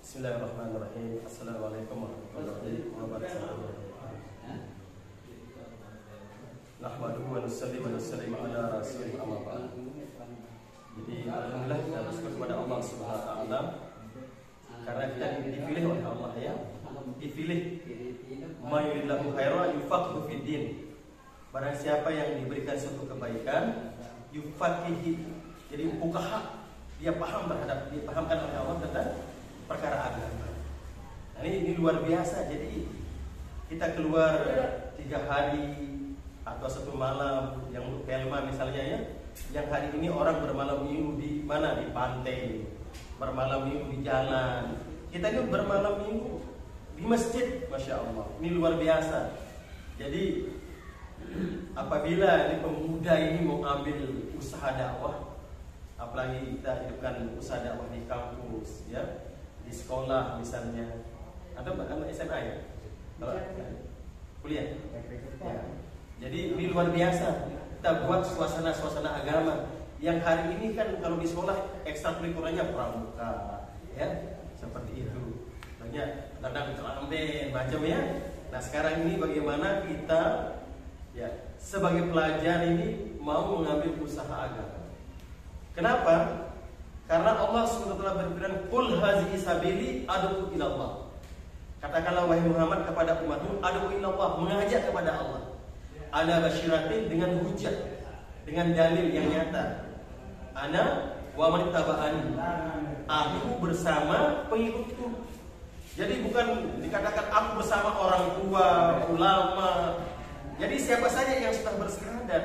Bismillahirrahmanirrahim. Assalamualaikum warahmatullahi wabarakatuh. Nahmaduhu wa nusalli wa nusallim ala rasulih amma ba'd. Jadi alhamdulillah kita bersyukur kepada Allah Subhanahu wa taala karena kita dipilih oleh Allah, ya. Dipilih mayurillahu khairan yufaqihu fid din. Barang siapa yang diberikan suatu kebaikan, yufaqihi, jadi fuqaha, dia paham terhadap, dipahamkan oleh Allah tentang perkara agama. Nah, ini luar biasa. Jadi kita keluar 3 hari atau 1 malam, yang kelma misalnya, ya, yang hari ini orang bermalam minggu di mana? Di pantai, bermalam minggu di jalan. Kita ini bermalam minggu di masjid, masya Allah. Ini luar biasa. Jadi apabila ini pemuda ini mau ambil usaha dakwah, apalagi kita hidupkan usaha dakwah di kampus, ya, di sekolah misalnya, atau bahkan SMA, ya, kalau kuliah, ya. Jadi ini luar biasa. Kita buat suasana agama. Yang hari ini kan kalau di sekolah ekstrakurikulernya pramuka, ya, seperti itu. Banyak kadang kelamben macam, ya. Nah sekarang ini bagaimana kita, ya, sebagai pelajar ini mau mengambil usaha agama. Kenapa? Karena Allah SWT berfirman, "Qul hazihi sabili ad'u ila Allah." Katakanlah wahai Muhammad kepada umatmu, ad'u ila Allah, mengajak kepada Allah. Ala basyiratin, dengan hujah, dengan dalil yang nyata. Ana wa man taba'ani, aku bersama pengikutku. Jadi bukan dikatakan aku bersama orang tua, ulama. Jadi siapa saja yang sudah bersyahadat,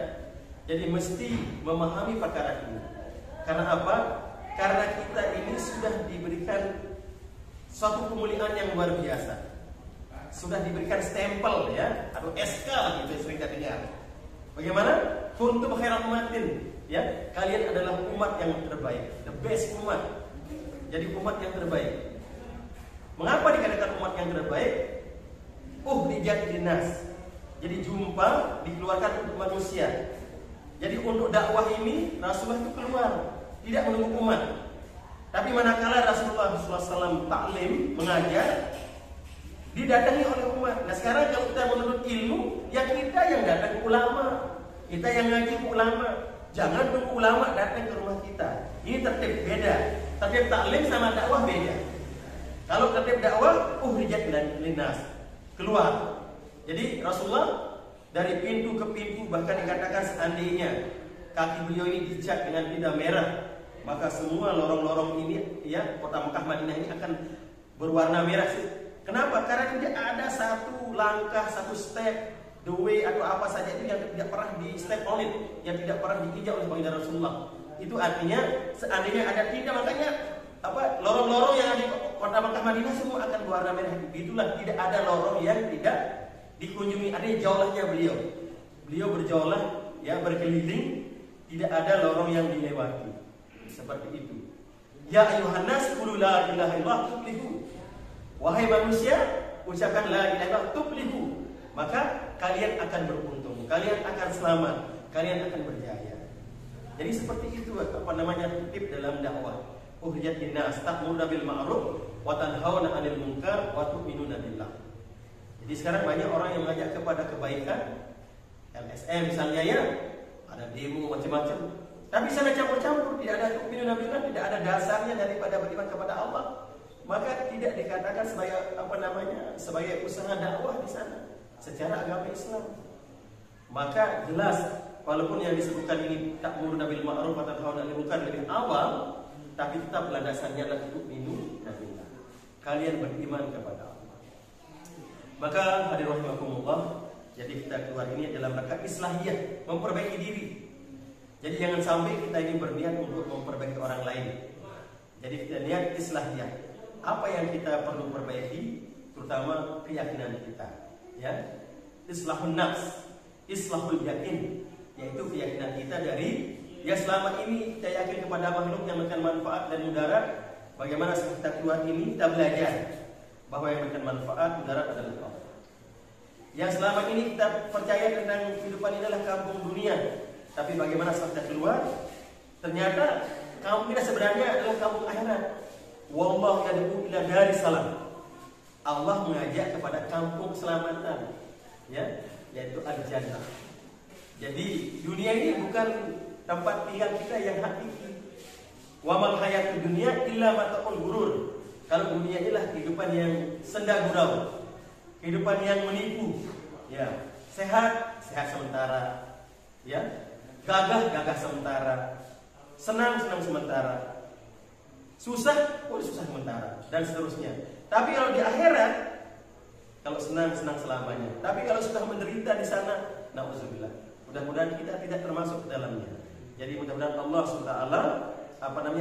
jadi mesti memahami perkara ini. Karena apa? Karena kita ini sudah diberikan suatu kemuliaan yang luar biasa. Sudah diberikan stempel, ya, atau SK gitu sering kita dengar. Bagaimana? Kuntum khairal ummatin, ya, kalian adalah umat yang terbaik, the best umat. Jadi umat yang terbaik. Mengapa dikatakan umat yang terbaik? Ukhrijat linnas. Jadi jumpa dikeluarkan untuk manusia. Jadi untuk dakwah ini Rasulullah itu keluar, tidak menunggu umat. Tapi manakala Rasulullah SAW taklim, mengajar, didatangi oleh umat. Nah sekarang kalau kita menuntut ilmu, ya kita yang datang ke ulama, kita yang ngaji ke ulama. Jangan tunggu ulama datang ke rumah kita. Ini tertib beda. Tertib taklim sama dakwah beda. Kalau tertib dakwah, ukhrijat linnas, keluar. Jadi Rasulullah dari pintu ke pintu, bahkan dikatakan seandainya kaki beliau ini dicat dengan tinta merah, maka semua lorong-lorong ini, ya, kota Mekah Madinah ini akan berwarna merah. Kenapa? Karena tidak ada satu langkah, satu step, the way atau apa saja itu yang tidak pernah di step on it, yang tidak pernah diinjak oleh baginda Rasulullah. Itu artinya seandainya ada tinta, makanya apa, lorong-lorong yang ada di kota Mekah Madinah semua akan berwarna merah. Itulah, tidak ada lorong yang tidak dikunjungi. Artinya jaulahnya beliau. Beliau berjaulah, ya, berkeliling, tidak ada lorong yang dilewati. Seperti itu. Ya ayuhan nas qulu la ilaha illallah tuflihu. Wahai manusia, ucapkan la ilaha illallah tuflihu. Maka kalian akan beruntung, kalian akan selamat, kalian akan berjaya. Jadi seperti itu, apa namanya, tip dalam dakwah. Ukhrijat linnas ta'muruna bil ma'ruf wa tanhauna 'anil munkar wa tu'minuna billah. Jadi sekarang banyak orang yang mengajak kepada kebaikan, LSM misalnya, ya, ada demo macam-macam. Tapi sana campur-campur, tidak ada tu'minuna billah, tidak ada dasarnya daripada beriman kepada Allah. Maka tidak dikatakan sebagai apa namanya, sebagai usaha dakwah di sana secara agama Islam. Maka jelas, walaupun yang disebutkan ini ta'muruna bil ma'ruf wa tanhauna 'anil munkar lebih awal, tapi tetap landasannya adalah tu'minuna billah, kalian beriman kepada Allah. Maka hadirin rahimakumullah, jadi kita keluar ini dalam rangka islahiyah, memperbaiki diri. Jadi jangan sampai kita ini berniat untuk memperbaiki orang lain. Jadi kita niat islahiyah. Apa yang kita perlu perbaiki, terutama keyakinan kita, ya. Islahun nafs, islahul yakin, yaitu keyakinan kita dari, ya, selama ini kita yakin kepada makhluk yang memberikan manfaat dan mudarat. Bagaimana setelah kita keluar ini, kita belajar bahwa yang memberikan manfaat, mudarat adalah Allah. Yang selama ini kita percaya tentang kehidupan ini adalah kampung dunia. Tapi bagaimana setelah kita keluar, ternyata kampung kita sebenarnya adalah kampung akhirat. Wallahu yad'u ila daris salam. Allah mengajak kepada kampung keselamatan, ya, yaitu al-jannah. Jadi dunia ini bukan tempat tinggal kita yang hakiki. Wa mal hayatud dunya illa mata'ul ghurur. Kalau dunia inilah kehidupan yang senda gurau, kehidupan yang menipu, ya. Sehat sementara, ya. Gagah sementara. Senang sementara. Susah sementara, dan seterusnya. Tapi kalau di akhirat, kalau senang selamanya. Tapi kalau sudah menderita di sana, na'udzubillah. Mudah-mudahan kita tidak termasuk ke dalamnya. Jadi mudah-mudahan Allah SWT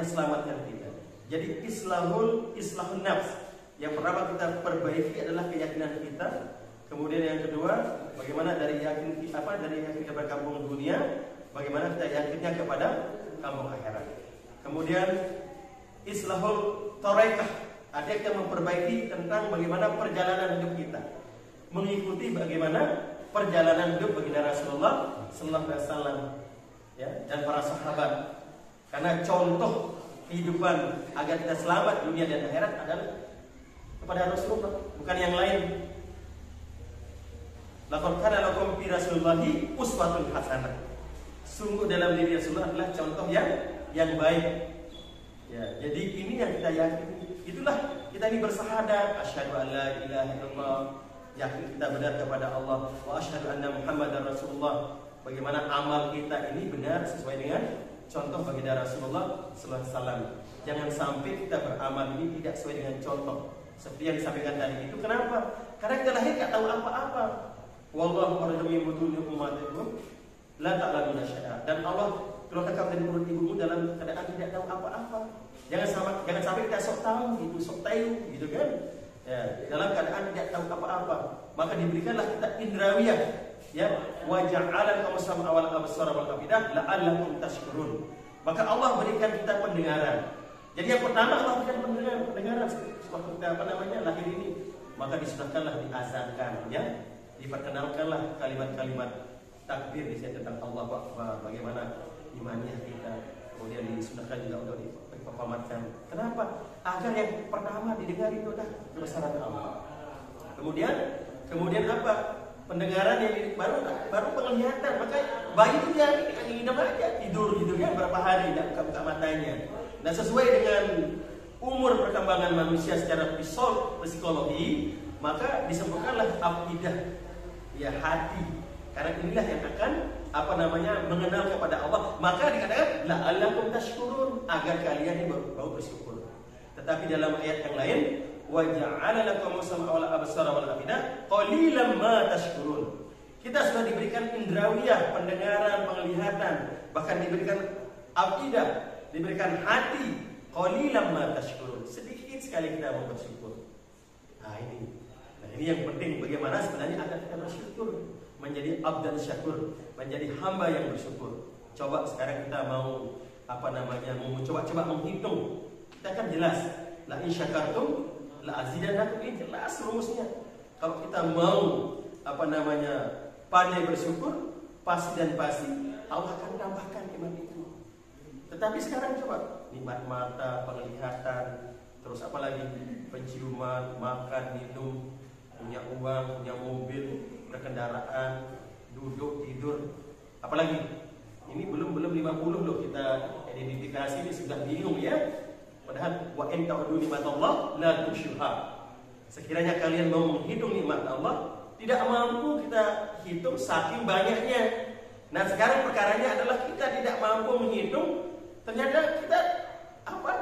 selamatkan kita. Jadi islahun nafs. Yang pertama kita perbaiki adalah keyakinan kita. Kemudian yang kedua, bagaimana dari yakin kita berkampung dunia, bagaimana kita yakinnya kepada kampung akhirat. Kemudian islahul thariqah, ada yang memperbaiki tentang bagaimana perjalanan hidup kita, mengikuti bagaimana perjalanan hidup baginda Rasulullah sallallahu alaihi wasallam, ya, dan para sahabat. Karena contoh kehidupan agar kita selamat dunia dan akhirat adalah kepada Rasulullah, bukan yang lain. Laqad kana lakum fi Rasulillahi uswatun hasanah. Sungguh dalam diri Rasulullah adalah contoh yang baik. Ya, jadi ini yang kita yakini. Itulah kita ini bersahadat, asyhadu an la ilaha illallah, yakin kita benar kepada Allah, wa asyhadu anna Muhammadar Rasulullah. Bagaimana amal kita ini benar sesuai dengan contoh baginda Rasulullah sallallahu alaihi wasallam. Jangan sampai kita beramal ini tidak sesuai dengan contoh. Seperti yang disampaikan tadi itu, kenapa? Karena kita lahir tidak tahu apa-apa. Wallahu a'lamu bi ummatikum la ta'lamuna syai'a. Dan Allah keluarkan kamu dari perut ibumu dalam keadaan tidak tahu apa-apa. Jangan sampai kita sok tahu gitu, sok tahu gitu kan. Ya, dalam keadaan tidak tahu apa-apa, maka diberikanlah kita indrawiyah, ya, wa ja'ala lakum sam'a wal absara wal afidah la'allakum tashkurun. Maka Allah berikan kita pendengaran. Jadi yang pertama Allah berikan pendengaran waktu kita lahir ini, maka disunahkanlah diazankan, ya, diperkenalkanlah kalimat-kalimat takbir di sini tentang Allahu Akbar, bagaimana imannya kita. Kemudian disunahkan juga untuk dipamatkan. Kenapa? Agar yang pertama didengar itu adalah kebesaran Allah. Kemudian apa? Pendengaran yang baru penglihatan. Maka bayi itu dia ngidam aja, tidur gitu kan berapa hari tidak buka matanya. Nah, sesuai dengan umur perkembangan manusia secara psikologi, maka disebutkanlah aqidah, ya, hati. Karena inilah yang akan mengenal kepada Allah. Maka dikatakan la'allakum tashkurun, agar kalian ini baru bersyukur. Tetapi dalam ayat yang lain, wa ja'ala lakum sam'a wal absara wal afidah qalilan ma tashkurun. Kita sudah diberikan indrawiyah, pendengaran, penglihatan, bahkan diberikan afidah, diberikan hati. Qalilan ma tashkurun. Sedikit sekali kita mau bersyukur. Nah ini yang penting, bagaimana sebenarnya agar kita bersyukur, menjadi abdan syakur, menjadi hamba yang bersyukur. Coba sekarang kita mau coba menghitung. Kita kan jelas, la in syakartum la azidannakum, ini jelas rumusnya. Kalau kita mau pandai bersyukur, pasti Allah akan tambahkan nikmat itu. Tetapi sekarang coba nikmat mata, penglihatan, terus apalagi penciuman, makan, minum, punya uang, punya mobil, berkendaraan, duduk, tidur, apalagi ini belum 50 loh kita identifikasi, ini sudah bingung, ya. Padahal wa in ta'udu nikmatallah la tuhsuha. Sekiranya kalian mau menghitung nikmat Allah, tidak mampu kita hitung saking banyaknya. Nah, sekarang perkaranya adalah kita tidak mampu menghitung. Ternyata kita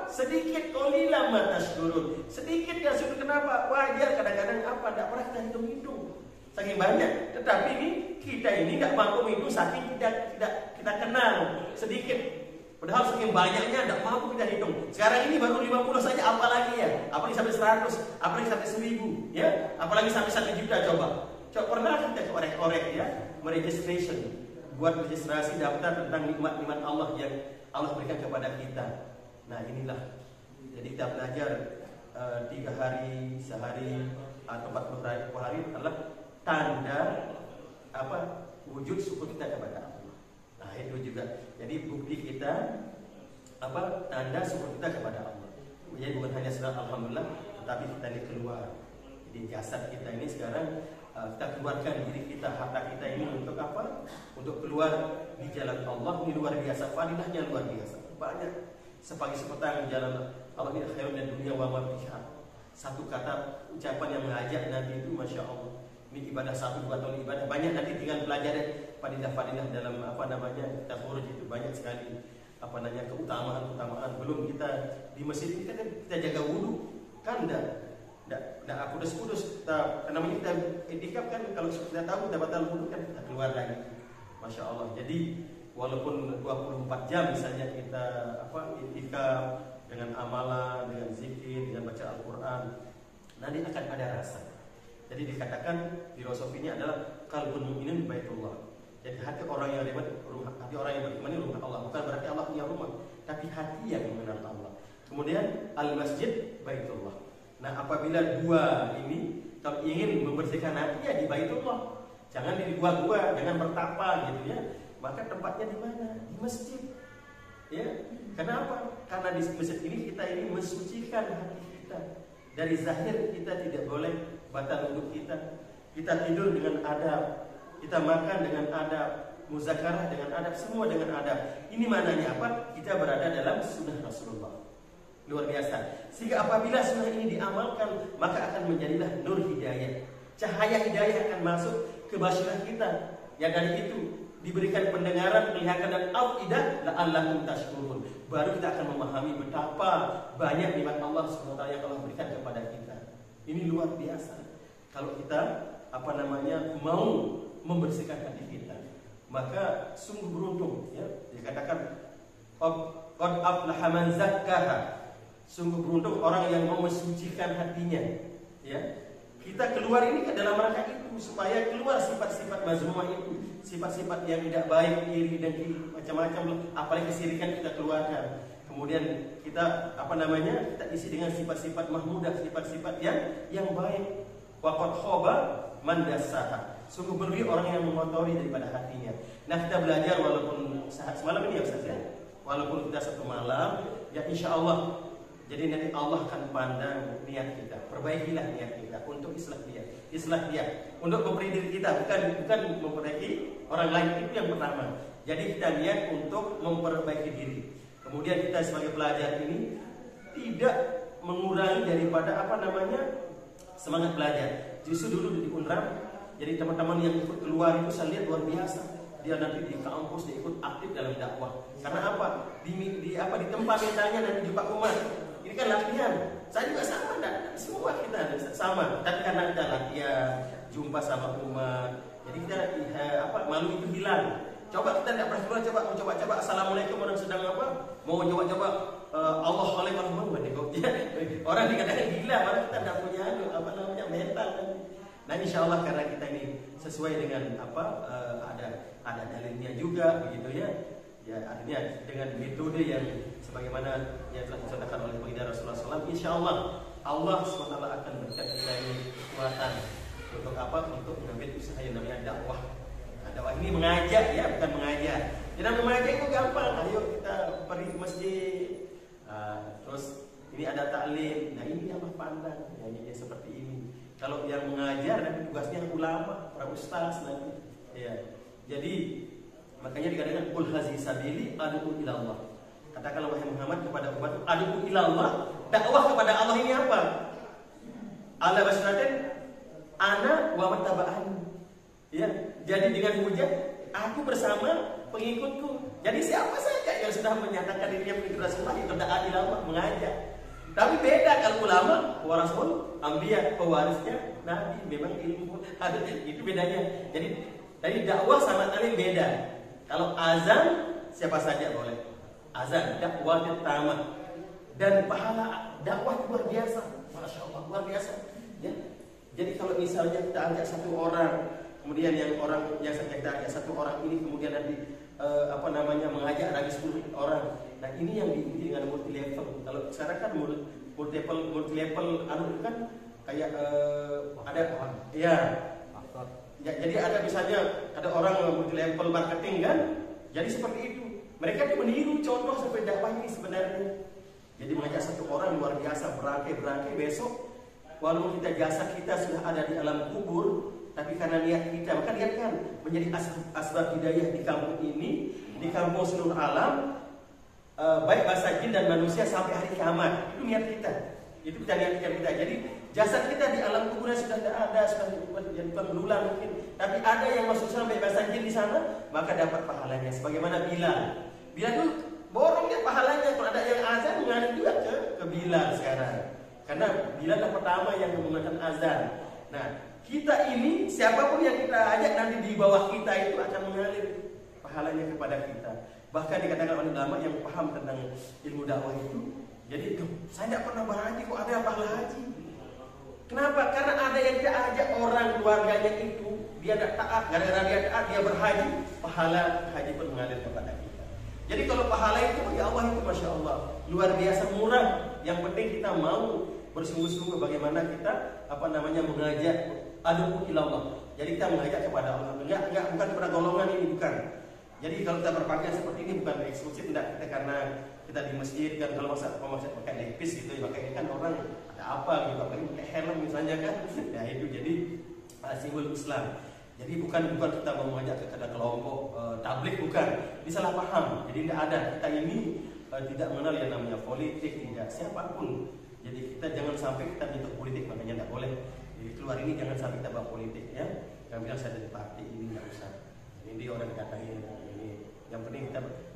sedikit, qalilan ma tashkurun. Sedikit ya sudah, kenapa? Wajar kadang-kadang tidak pernah kita hitung-hitung. Saking banyak, tetapi kita ini tidak mampu menghitung saking tidak kita kenal sedikit. Padahal saking banyaknya tidak mampu kita hitung. Sekarang ini baru 50 saja, apalagi ya? Apalagi sampai 100, apalagi sampai 1000, ya? Apalagi sampai 1 juta coba. Pernah kita korek-korek, ya, meregistration, buat registrasi daftar tentang nikmat-nikmat Allah yang Allah berikan kepada kita. Nah, inilah. Jadi kita belajar 3 hari, sehari, atau 40 hari adalah tanda wujud syukur kita kepada Allah. Nah, itu juga. Jadi bukti kita tanda syukur kita kepada Allah. Jadi bukan hanya sekedar alhamdulillah, tetapi kita ini keluar. Jadi jasad kita ini sekarang kita keluarkan diri kita, harta kita ini untuk apa? Untuk keluar di jalan Allah. Ini luar biasa, fadilahnya luar biasa. Banyak sepagi sepetang jalan Allah ini khairun dunia wa ma fiha. Satu kata ucapan yang mengajak nanti itu masya Allah. Ini ibadah 1-2 tahun ibadah banyak, nanti tinggal belajar fadilah-fadilah dalam apa namanya kita furuj itu banyak sekali apa namanya keutamaan belum kita di masjid ini kan kita jaga wudu kan enggak kudus namanya kita itikaf kan kalau kita tahu kita batal wudu kan kita keluar lagi masya Allah. Jadi walaupun 24 jam misalnya kita itikaf dengan amalan, dengan zikir, dengan baca Al-Quran, nanti akan ada rasa. Jadi dikatakan filosofinya adalah qalbun mu'minin baitullah. Jadi hati orang yang beriman, hati orang yang beriman ini rumah Allah. Bukan berarti Allah punya rumah, tapi hati yang mengenal Allah. Kemudian al-masjid baitullah. Nah, apabila dua ini kalau ingin membersihkan hati ya di baitullah. Jangan di gua-gua, jangan bertapa gitu ya. Maka tempatnya di mana? Di masjid. Ya. Kenapa? Karena di masjid ini kita ini mensucikan hati kita. Dari zahir kita tidak boleh batal wudhu kita. Kita tidur dengan adab, kita makan dengan adab, muzakarah dengan adab, semua dengan adab. Ini maknanya apa? Kita berada dalam sunnah Rasulullah. Luar biasa. Sehingga apabila sunnah ini diamalkan, maka akan menjadilah nur hidayah. Cahaya hidayah akan masuk ke basyirah kita. Ya dari itu diberikan pendengaran, penglihatan dan afidah la'allakum tashkurun. Baru kita akan memahami betapa banyak nikmat Allah SWT yang Allah berikan kepada kita. Ini luar biasa. Kalau kita mau membersihkan hati kita, maka sungguh beruntung ya. Dikatakan qad aflaha man zakkaha. Sungguh beruntung orang yang mau mensucikan hatinya ya. Kita keluar ini ke dalam rangka itu supaya keluar sifat-sifat mazmumah itu, sifat-sifat yang tidak baik, iri dan macam-macam, apalagi kesirikan kita keluarkan. Kemudian kita kita isi dengan sifat-sifat mahmudah, sifat-sifat yang baik. Waqad khaba man dassaha. Sungguh merugi orang yang mengotori daripada hatinya. Nah, kita belajar walaupun semalam ini ya Ustaz ya. Walaupun kita satu malam, ya insya Allah. Jadi nanti Allah akan pandang niat kita. Perbaikilah niat kita untuk islah dia, untuk memberi diri kita, bukan memperbaiki orang lain. Itu yang pertama. Jadi kita niat untuk memperbaiki diri. Kemudian kita sebagai pelajar ini tidak mengurangi daripada semangat belajar. Justru dulu di Unram, jadi teman-teman yang ikut keluar itu saya lihat luar biasa. Dia nanti di kampus dia ikut aktif dalam dakwah. Karena apa? Di tempat mentalnya nanti di Pak Umar. Ini kan latihan. Saya juga sama, semua kita sama. Tapi karena kita latihan, jumpa sama umat, jadi kita malu itu hilang. Coba kita tidak pernah keluar, coba assalamualaikum orang sedang mau coba Allah orang dikatakan gila, malah kita tidak punya mental. Nah insya Allah karena kita ini sesuai dengan ada dalilnya juga begitu ya. Ya artinya dengan metode yang sebagaimana yang telah dicontohkan oleh baginda Rasulullah SAW, insya Allah SWT akan berikan kita ini kekuatan untuk mengambil usaha yang namanya dakwah. Nah, dakwah ini mengajak ya, bukan mengajar. Jadi mengajak itu gampang. Ayo kita pergi ke masjid. Terus ini ada taklim. Nah ini Allah pandang. Ya, seperti ini. Kalau yang mengajar nanti tugasnya ulama, para ustaz nanti. Ya. Jadi makanya dikatakan qul hazihi sabili ad'u ila Allah. Katakanlah wahai Muhammad kepada umat, ad'u ila Allah. Dakwah kepada Allah ini apa? Ala basiratin ana wa mattaba'ani. Ya, jadi dengan hujah aku bersama pengikutku. Jadi siapa saja yang sudah menyatakan dirinya pengikut Rasulullah itu da'a ila Allah, mengajak. Tapi beda kalau ulama, warasul anbiya, pewarisnya nabi, memang ilmu ada itu bedanya. Jadi dari dakwah sama taklim beda. Kalau azan siapa saja boleh. Azan dakwah pertama dan pahala dakwah luar biasa. Masya Allah luar biasa. Ya. Jadi kalau misalnya kita ajak satu orang, kemudian yang saja kita ajak satu orang ini kemudian nanti mengajak lagi 10 orang. Nah ini yang diuji dengan multi level. Kalau sekarang kan multi level kan kayak ada ya. Ya, jadi ada misalnya ada orang multi level marketing kan, jadi seperti itu. Mereka tuh meniru contoh sampai dakwah ini sebenarnya. Jadi mengajak satu orang luar biasa, berangkai besok, walaupun kita jasa kita sudah ada di alam kubur, tapi karena niat kita, maka lihat kan menjadi asbab hidayah di kampung ini, di kampung seluruh alam, baik bangsa jin dan manusia sampai hari kiamat. Itu niat kita, itu niat kita. Jadi jasad kita di alam kuburnya sudah tidak ada, sudah jadi berulang mungkin, tapi ada yang masuk sampai bangsa jin di sana, maka dapat pahalanya. Sebagaimana Bilal itu borong dia pahalanya. Kalau ada yang azan mengalir juga ke Bilal sekarang, karena Bilal adalah pertama yang menggunakan azan. Nah, kita ini siapapun yang kita ajak nanti di bawah kita itu akan mengalir pahalanya kepada kita. Bahkan dikatakan oleh ulama yang paham tentang ilmu dakwah itu, jadi saya tidak pernah berhaji kok ada pahala haji. Kenapa? Karena ada yang dia ajak orang keluarganya itu, dia tidak taat, gara-gara dia taat dia berhaji, pahala haji pun mengalir kepada kita. Jadi kalau pahala itu ya Allah itu masya Allah luar biasa murah. Yang penting kita mau bersungguh-sungguh bagaimana kita mengajak ad'u ilallah. Jadi kita mengajak kepada Allah. Enggak bukan kepada golongan ini, bukan. Jadi kalau kita berpakaian seperti ini bukan eksklusif, tidak kita karena kita di masjid kan, kalau masa pakai lepis gitu ya, pakai kan orang ada apa gitu, apalagi pakai helm misalnya kan. Ya itu jadi simbol Islam. Jadi bukan kita mau mengajak kepada kelompok tabligh, bukan. Ini salah paham. Jadi tidak ada. Kita ini tidak mengenal yang namanya politik, tidak siapapun. Jadi kita jangan sampai kita bentuk politik, makanya tidak boleh. Jadi keluar ini jangan sampai kita bawa politik ya. Yang bilang saya dari partai ini nggak usah. Ini dia orang katanya ini. Yang penting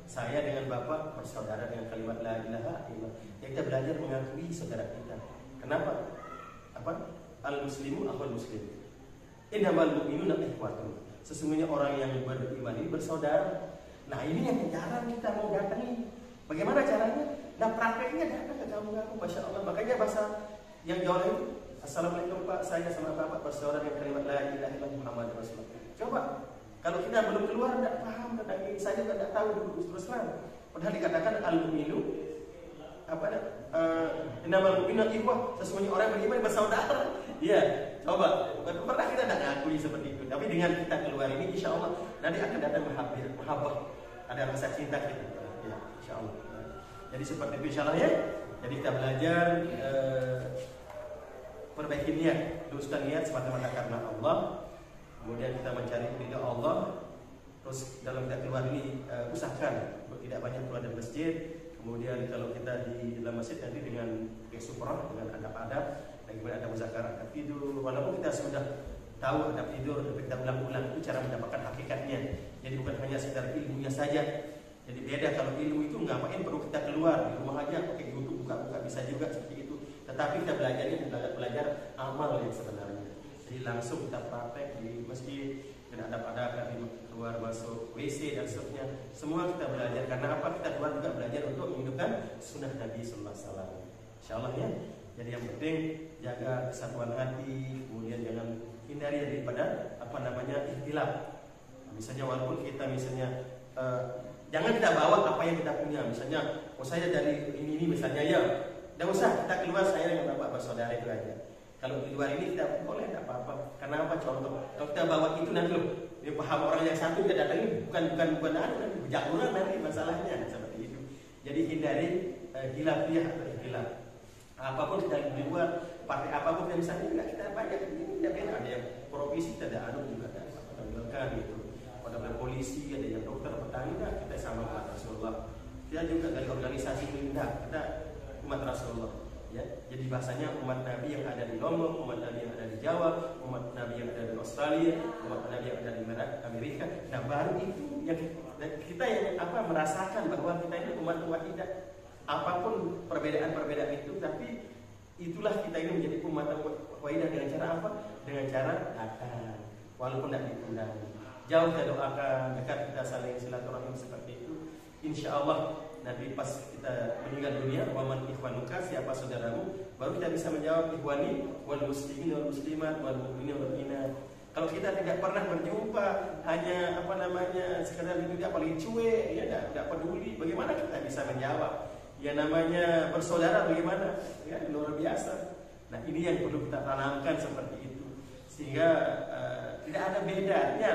saya dengan bapak bersaudara dengan kalimat la ilaha illallah. Ya kita belajar mengakui saudara kita. Kenapa? Al muslimu akhul muslim. Innamal mu'minuna ikhwatun. Sesungguhnya orang yang beriman ini bersaudara. Nah ini yang cara kita mau datangi. Bagaimana caranya? Nah prakteknya datang ke kamu, masya Allah. Makanya bahasa yang jauh itu, assalamualaikum Pak, saya sama Bapak bersaudara dengan kalimat la ilaha illallah Muhammadur Rasulullah. Coba, kalau kita belum keluar tidak paham tentang ini, saya juga tidak tahu dulu terus terang. Padahal dikatakan al-mu'minu innamal mu'minu ikhwah, sesungguhnya orang beriman bersaudara. Iya, coba. Pernah kita tidak ngakui seperti itu, tapi dengan kita keluar ini, insya Allah nanti akan datang mahabbah, ada rasa cinta kita. Ya, insya Allah. Jadi seperti itu insya Allah ya. Jadi kita belajar perbaiki niat, luruskan niat semata-mata karena Allah. Kemudian kita mencari ridha Allah. Terus dalam kita keluar ini usahakan tidak banyak keluar dari masjid. Kemudian kalau kita di dalam masjid nanti dengan suprah, dengan adab-adab, bagaimana ada muzakarah, adab tidur. Walaupun kita sudah tahu adab tidur, tapi kita ulang-ulang itu cara mendapatkan hakikatnya. Jadi bukan hanya sekedar ilmunya saja. Jadi beda kalau ilmu itu ngapain perlu kita keluar, di rumah aja pakai YouTube buka-buka bisa juga seperti itu. Tetapi kita belajar amal yang sebenarnya. Jadi langsung kita praktek di masjid, dan adab-adab keluar masuk WC dan seterusnya. Semua kita belajar karena apa? Kita keluar juga belajar untuk menghidupkan sunnah Nabi sallallahu alaihi wasallam. Insyaallah ya. Jadi yang penting jaga kesatuan hati, kemudian jangan hindari daripada ikhtilaf. Misalnya walaupun kita jangan kita bawa apa yang kita punya. Misalnya, saya dari ini misalnya ya, tidak usah kita keluar saya dengan bapak bersaudara itu aja. Kalau di luar ini kita boleh tidak apa-apa. Karena apa? Contoh, kalau kita bawa itu nanti loh, dia paham orang yang satu kita datang ini bukan berjaguran nanti masalahnya seperti itu. Jadi hindari khilafiyah atau ikhtilaf. Apapun kita di luar, partai apapun yang misalnya tidak kita banyak ini tidak beda. Ada yang profesi tidak ada juga ada gitu. Ada polisi, ada yang dokter, petani, kita sama umat Rasulullah. Kita juga dari organisasi pemerintah, kita umat Rasulullah. Ya, jadi bahasanya umat Nabi yang ada di Lombok, umat Nabi yang ada di Jawa, umat Nabi yang ada di Australia, umat Nabi yang ada di Amerika. Nah baru itu yang kita yang merasakan bahwa kita ini umat tidak. Apapun perbedaan itu, tapi itulah kita ini menjadi umat wahidah dengan cara apa? Dengan cara datang, walaupun tidak diundang. Jauh kita doakan, dekat kita saling silaturahim seperti itu. Insya Allah nanti pas kita meninggal dunia, waman ikhwanuka, siapa saudaramu, baru kita bisa menjawab ikhwani wal muslimin wal muslimat wal mu'minin wal mu'minat. Kalau kita tidak pernah berjumpa, hanya sekedar itu dia paling cuek, ya tidak peduli, bagaimana kita bisa menjawab? Ya namanya bersaudara bagaimana? Ya luar biasa. Nah ini yang perlu kita tanamkan seperti itu, sehingga tidak ada bedanya.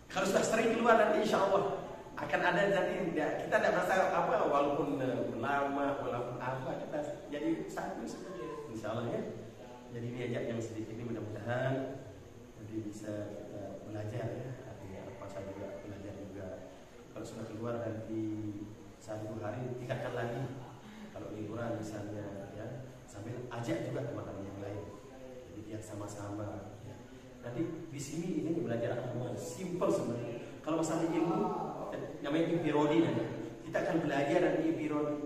Kalau sudah sering keluar nanti insya Allah akan ada jadi kita tidak merasa apa walaupun lama walaupun apa kita jadi satu insya Allah ya. Jadi diajak yang sedikit ini mudah-mudahan jadi bisa kita belajar ya, artinya apa saya juga belajar juga. Kalau sudah keluar nanti 1 hari tingkatkan lagi. Kalau liburan misalnya ya, sambil ajak juga teman-teman yang lain. Jadi biar sama-sama ya. Nanti di sini ini belajar agama simple sebenarnya. Kalau masalah ilmu namanya ibirodi nanti. Kita akan belajar nanti ibirodi.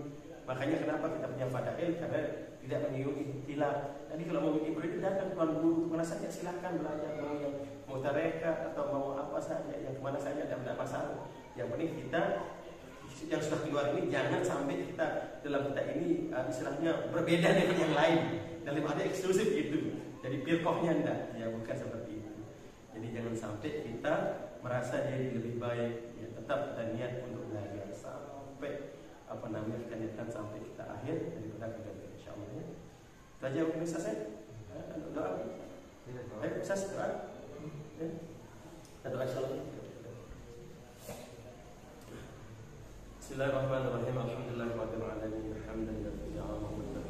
Makanya kenapa kita punya fadail, karena tidak menyinggung ikhtilaf. Jadi kalau mau ibirodi datang tuan guru kemana saja silahkan belajar, mau yang mau tarekat atau mau apa saja, yang kemana saja tidak masalah. Yang penting kita yang sudah keluar ini jangan sampai kita dalam kita ini istilahnya berbeda dengan yang lain. Dalam ada eksklusif gitu. Jadi firqahnya enggak, ya bukan seperti itu. Jadi jangan sampai kita merasa jadi lebih baik. Ya, tetap kita niat untuk belajar sampai apa namanya kita niatkan sampai kita akhir daripada kita insyaallah ya. Kita aja mungkin selesai. Doa. Ayo selesai doa. Ya. Kita doa insyaallah. Bismillahirrahmanirrahim. Alhamdulillahirabbil alamin. Hamdan lillahi wa bihamdihi.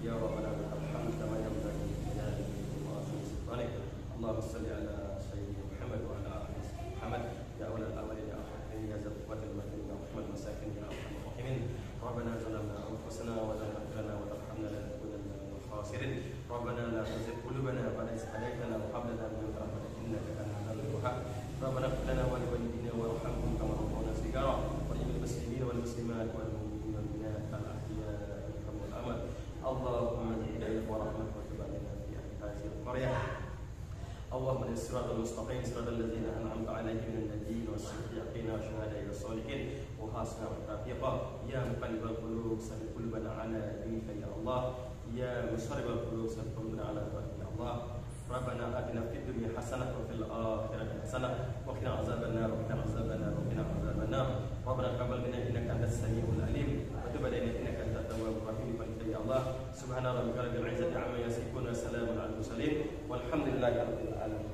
Ya rabbana lakal hamd kama yanbaghi li jalalihi wa azimatihi. Allahumma shalli ala sayyidina Muhammad wa ala ali Muhammad ya awwal al-awwalin ya akhirin ya zal quwwatil matin ya rahman masakin ya arhamar rahimin. Rabbana zalamna anfusana wa la taghfir lana wa tarhamna lanakunanna minal khasirin. Rabbana la tuzigh qulubana ba'da idh hadaytana wa hab lana min ladunka rahmatan innaka antal wahhab. Rabbana ighfir lana wa li walidina warhamhum kama rabbayana shighara. والمسلمين والمسلمات والمؤمنين والمؤمنات الأحياء منهم والأموات. اللهم زد علما ورحمة وتب علينا في هذه القرية. اللهم اهدنا الصراط المستقيم صراط الذين أنعمت عليهم من النبيين والصديقين والشهداء والصالحين وحسن رفيقا. يا مقلب القلوب ثبت قلوبنا على دينك يا الله. يا مصرف القلوب ثبت قلوبنا على طاعتك يا الله. ربنا آتنا في الدنيا حسنة وفي الآخرة حسنة وقنا عذاب النار وقنا عذاب النار وقنا عذاب النار. ربنا تقبل منا إنك أنت السميع العليم وتب علينا إنك أنت التواب الرحيم. فلك يا الله سبحان ربك رب العزة عما يصفون وسلام على المرسلين والحمد لله رب العالمين.